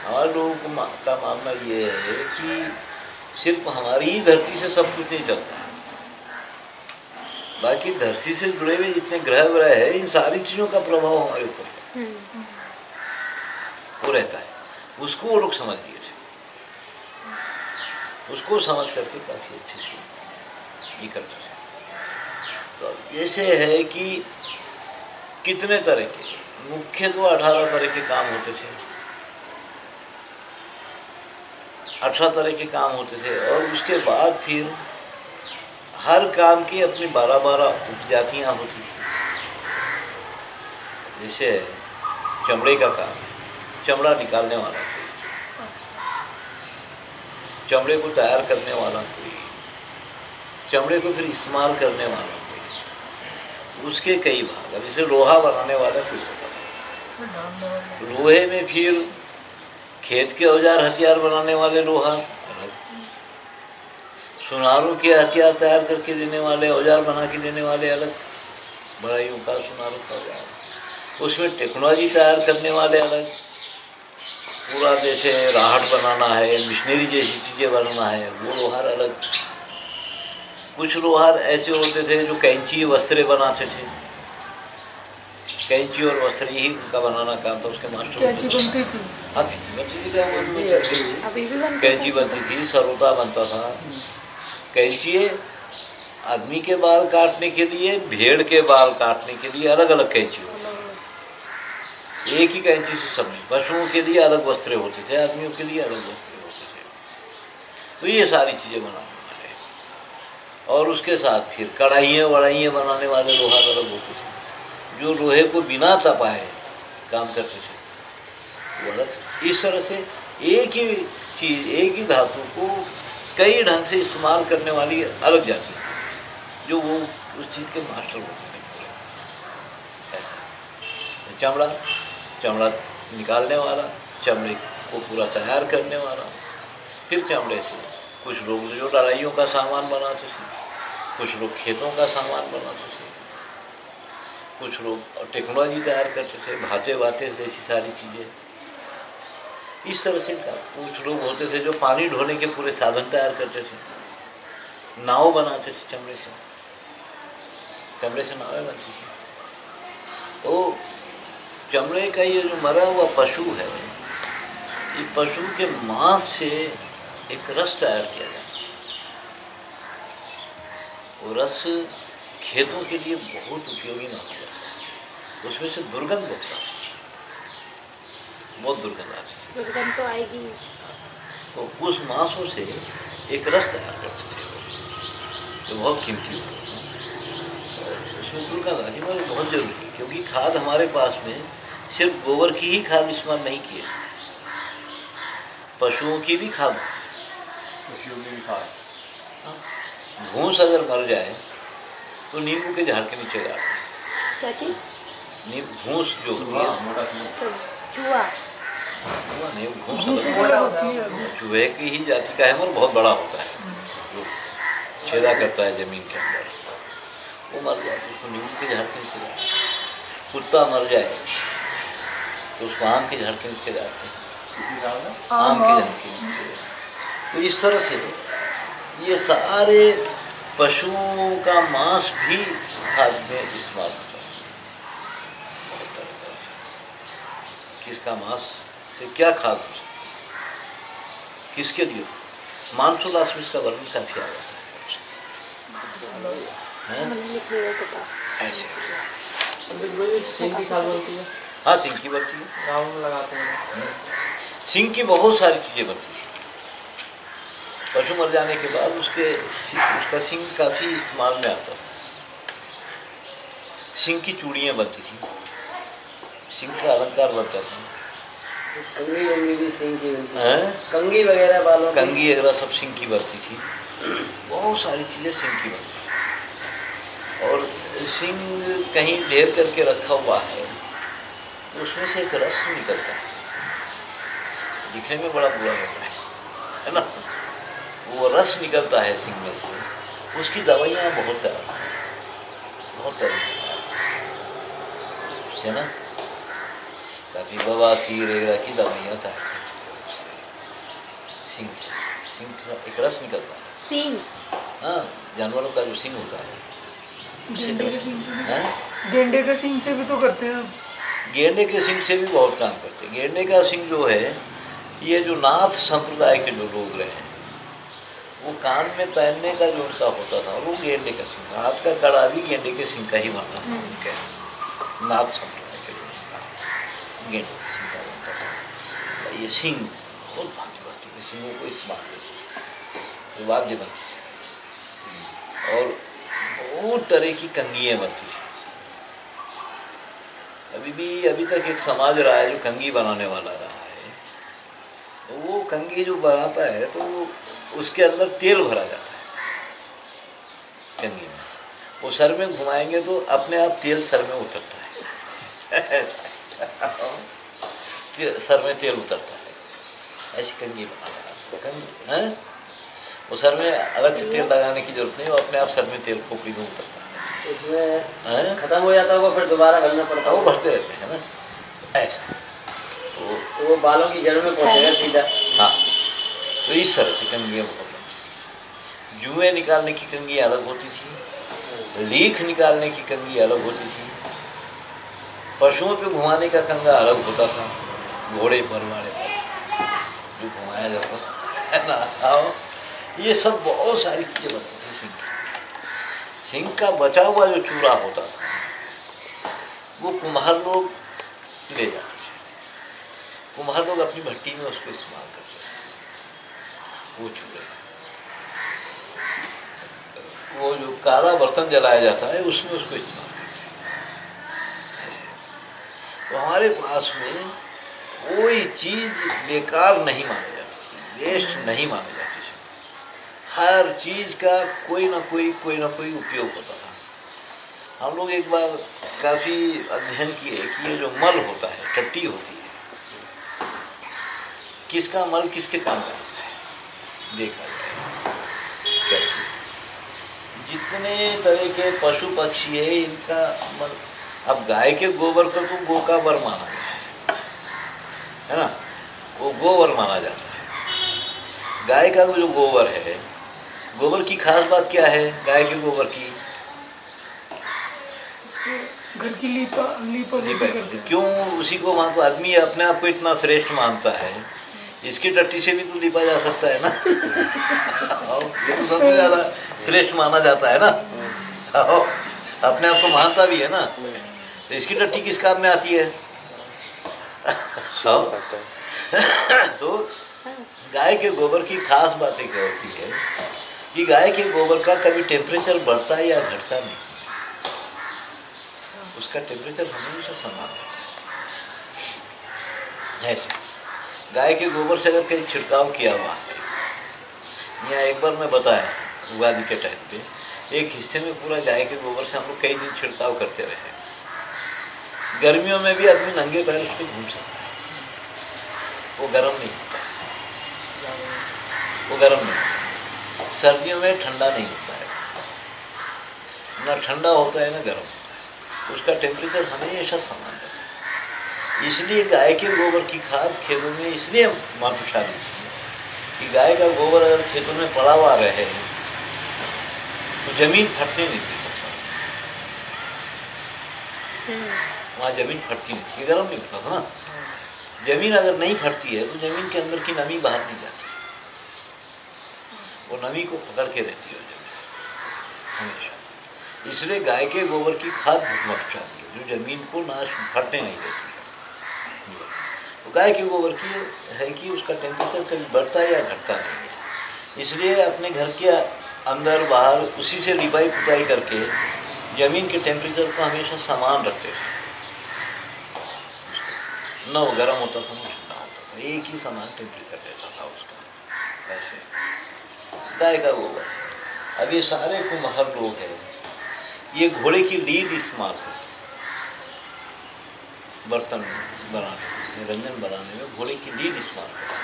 हमारे लोगों को का मानना ये है कि सिर्फ हमारी ही धरती से सब कुछ नहीं चलता है, बाकी धरती से जुड़े हुए जितने ग्रह व्रह है इन सारी चीज़ों का प्रभाव हमारे ऊपर वो रहता है। उसको वो लोग समझ लिए थे, उसको समझ करके काफ़ी अच्छे से ये करते थे। तो जैसे है कि कितने तरह के, मुख्य तो 18 तरह के काम होते थे, 18 तरह के काम होते थे। और उसके बाद फिर हर काम की अपनी 12-12 उपजातियाँ होती थी। जैसे चमड़े का काम, चमड़ा निकालने वाला कोई, चमड़े को तैयार करने वाला कोई, चमड़े को फिर इस्तेमाल करने वाला कोई, उसके कई भाग। अब जैसे लोहा बनाने वाला कोई होता था, लोहे में फिर खेत के औजार हथियार बनाने वाले लोहा अलग, सुनारों के हथियार तैयार करके देने वाले, औजार बना के देने वाले अलग, बढ़ाइयों का सुनारों का औजार, उसमें टेक्नोलॉजी तैयार करने वाले अलग, पूरा जैसे राहट बनाना है, मिशनरी जैसी चीज़ें बनाना है, वो लोहार अलग। कुछ लोहार ऐसे होते थे जो कैंची वस्त्र बनाते थे, कैंची और वस्त्र ही उनका बनाना काम था, उसके मास्टर कैंची बनती थी। हाँ कैंची बनती थी, कैंची बनती थी, सरोता बनता था। कैंची आदमी के बाल काटने के लिए, भेड़ के बाल काटने के लिए अलग अलग कैंची होती थी, एक ही कैंची से सब नहीं। पशुओं के लिए अलग वस्त्र होते थे, आदमियों के लिए अलग वस्त्र होते थे। तो ये सारी चीज़ें बनाने वाले, और उसके साथ फिर कढ़ाइयाँ वढ़ाइयाँ बनाने वाले लोहार अलग होते थे, जो लोहे को बिना तपाए काम करते थे, वो अलग। इस तरह से एक ही चीज़, एक ही धातु को कई ढंग से इस्तेमाल करने वाली अलग जाति, जो वो उस चीज़ के मास्टर होते थे। ऐसा चमड़ा, चमड़ा निकालने वाला, चमड़े को पूरा तैयार करने वाला, फिर चमड़े से कुछ लोग जो लड़ाइयों का सामान बनाते थे, कुछ लोग खेतों का सामान बनाते थे, कुछ लोग टेक्नोलॉजी तैयार करते थे, भाते वाते जैसी सारी चीज़ें। इस तरह से कुछ लोग होते थे जो पानी ढोने के पूरे साधन तैयार करते थे, नाव बनाते थे चमड़े से, चमड़े से नावें बनती थी। तो चमड़े का ये जो मरा हुआ पशु है, ये पशु के मांस से एक रस तैयार किया जाता है। वो रस खेतों के लिए बहुत उपयोगी माना जाता है, उसमें से दुर्गंध होता है, बहुत दुर्गंध आती है, दुर्गंध तो आएगी। तो उस मांसों से एक रस तैयार करते थे, जो बहुत कीमती होता है। उसमें दुर्गंध आती है, बहुत जरूरी है, क्योंकि खाद हमारे पास में सिर्फ गोबर की ही खाद इस्तेमाल नहीं की है, पशुओं की भी खाद, पशुओं की भी खाद। भूस अगर मर जाए तो नींबू के झाड़ के नीचे गाड़, क्या चीज? भूस जो होती है, मोटा चूहा। नहीं, भूस होती है। चूहे की ही जाति का है, मगर बहुत बड़ा होता है, जो छेदा करता है जमीन के अंदर, वो मर जाए तो उसको नींबू के झाड़ के नीचे गाड़ते। कुत्ता मर जाए तो उसको आम के झाड़ के नीचे गाड़ते हैं, आम के झाड़ के नीचे। तो इस तरह से ये सारे पशुओं का मांस भी खाद में इस्तेमाल होता है, बहुत तरह का। किसका मांस से क्या खाद हो सकती है, किसके लिए? मांसोल्लास में इसका वर्णन काफी आ जाता है, ऐसे। सिंह की खाद बनती है। हाँ, सिंह की बनती है, गाँव में लगाते हैं। सिंह की बहुत सारी चीज़ें बनती हैं। पशु मर जाने के बाद उसका सिंग काफ़ी इस्तेमाल में आता था। सिंग की चूड़ियाँ बनती थी, सिंग का अलंकार बनता था, कंगी वंगी भी सिंह की बनती हैं? कंगी वगैरह बालों की। कंगी वगैरह सब सिंह की बनती थी, बहुत सारी चीज़ें सिंह की बनती थी। और सिंह कहीं ढेर करके रखा हुआ है तो उसमें से एक रस निकलता है, दिखने में बड़ा बुरा होता है ना, वो रस निकलता है सिंह में से, उसकी दवाइयाँ बहुत तरह से ना, काफ़ी बवासीर वगैरह की दवाइयाँ तैयार करती सिंग से, सिंग का एक रस निकलता है। सिंग। हाँ, जानवरों का जो सिंग होता है गेंडे के सिंग से भी, हाँ? गेंडे के सिंग से भी तो करते हैं आप। गेंडे के सिंग से भी बहुत काम करते हैं। गेंडे का सिंग जो है, ये जो नाथ संप्रदाय के जो लोग रहे हैं, वो कान में पहनने का जो उनका होता था वो गेंडे का सिंग, हाथ का कड़ा भी गेंडे के सिंग का ही बनता था उनके नाथ संप्रदाय के लोगों का, गेंडे के सिंग का बनता था। ये सिंग बहुत भांति भांति के सिंगों को इस्तेमाल करते थे, वाद्य बनती थी और बहुत तरह की कंघियाँ बनती थी। अभी तक एक समाज रहा है जो कंघी बनाने वाला रहा है, तो वो कंघी जो बनाता है तो उसके अंदर तेल भरा जाता है कंघी में, वो सर में घुमाएंगे तो अपने आप तेल सर में उतरता है सर में तेल उतरता है, ऐसी कंघी बनाना कंघी है। वो सर में अलग से तेल लगाने की जरूरत नहीं, वो अपने आप सर में तेल खोपड़ी में उतरता है। उसमें खत्म हो जाता होगा, फिर दोबारा भरना पड़ता वो होगा। भरते रहते हैं ना ऐसा, तो वो बालों की जड़ में पहुंचेगा सीधा। हाँ, तो इस तरह से कंघियाँ बहुत बनती थी। जुएँ निकालने की कंघी अलग होती थी, लीख निकालने की कंघी अलग होती थी, पशुओं पे घुमाने का कंघा अलग होता था, घोड़े पर वाले पर जो घुमाया जाता था है ना। आओ, ये सब बहुत सारी चीज़ें बनती थी सिंह की। सिंह का बचा हुआ जो चूरा होता था वो कुम्हार लोग ले जाते थे, कुम्हार लोग अपनी भट्टी में उसको इस्तेमाल करते थे। वो चूरे, वो जो काला बर्तन जलाया जाता है उसमें उसको इस्तेमाल करते हैं। तो हमारे पास में कोई चीज़ बेकार नहीं मानी जाती थी, वेस्ट नहीं मानी जाती थी। हर चीज़ का कोई ना कोई उपयोग होता था। हम लोग एक बार काफ़ी अध्ययन किए कि ये जो मल होता है, टट्टी होती है, किसका मल किसके काम में आता है देखा जाए। जितने तरह के पशु पक्षी है इनका मल, अब गाय के गोबर को तो गो का वर माना गया है ना, वो गोबर माना जाता है। गाय का जो गोबर है, गोबर की खास बात क्या है गाय के गोबर की? घर की लीपा करते हैं। क्यों उसी को वहाँ तो आदमी अपने आप को इतना श्रेष्ठ मानता है, इसकी टट्टी से भी तो लीपा जा सकता है ना ये तो सबसे ज़्यादा श्रेष्ठ माना जाता है ना, अपने आप को मानता भी है ना, तो इसकी टट्टी किस काम में आती है तो गाय के गोबर की खास बातें क्या होती है कि गाय के गोबर का कभी टेम्परेचर बढ़ता है या घटता नहीं, उसका टेम्परेचर हमेशा समान है। ऐसे गाय के गोबर से अगर कहीं छिड़काव किया हुआ है, या एक बार मैं बताया उगादी के टाइम पे एक हिस्से में पूरा गाय के गोबर से हम लोग कई दिन छिड़काव करते रहे। गर्मियों में भी आदमी नंगे पैर उस पर घूम सकता है, वो गर्म नहीं होता, वो गर्म नहीं होता। सर्दियों में ठंडा नहीं होता है, ना ठंडा होता है ना गर्म होता है, उसका टेम्परेचर हमेशा समान रहता है। इसलिए गाय के गोबर की खाद खेतों में इसलिए मातृशाली है कि गाय का गोबर अगर खेतों में पड़ा हुआ रहे तो जमीन फटने नहीं दी सकता, वहाँ जमीन फटती नहीं थी, गर्म नहीं होता था ना। जमीन अगर नहीं फटती है तो जमीन के अंदर की नमी बाहर नहीं जाती, वो नमी को पकड़ के रहती है जमीन हमेशा। इसलिए गाय के गोबर की खाद बहुत मात्रा है जो जमीन को नाश फटने नहीं देती है। तो गाय के गोबर की है कि उसका टेम्परेचर कभी बढ़ता है या घटता नहीं है। इसलिए अपने घर के अंदर बाहर उसी से लिपाई पुताई करके जमीन के टेम्परेचर को हमेशा समान रखते थे, न वो गर्म होता था न ठंडा होता था, एक ही समान टेम्परेचर रहता था उसका। वैसे गाय का गोबर, अब ये सारे कुम्हार लोग हैं, ये घोड़े की लीद इस्तेमाल करते बर्तन बनाने में, व्यंजन बनाने में घोड़े की लीद इस्तेमाल करते।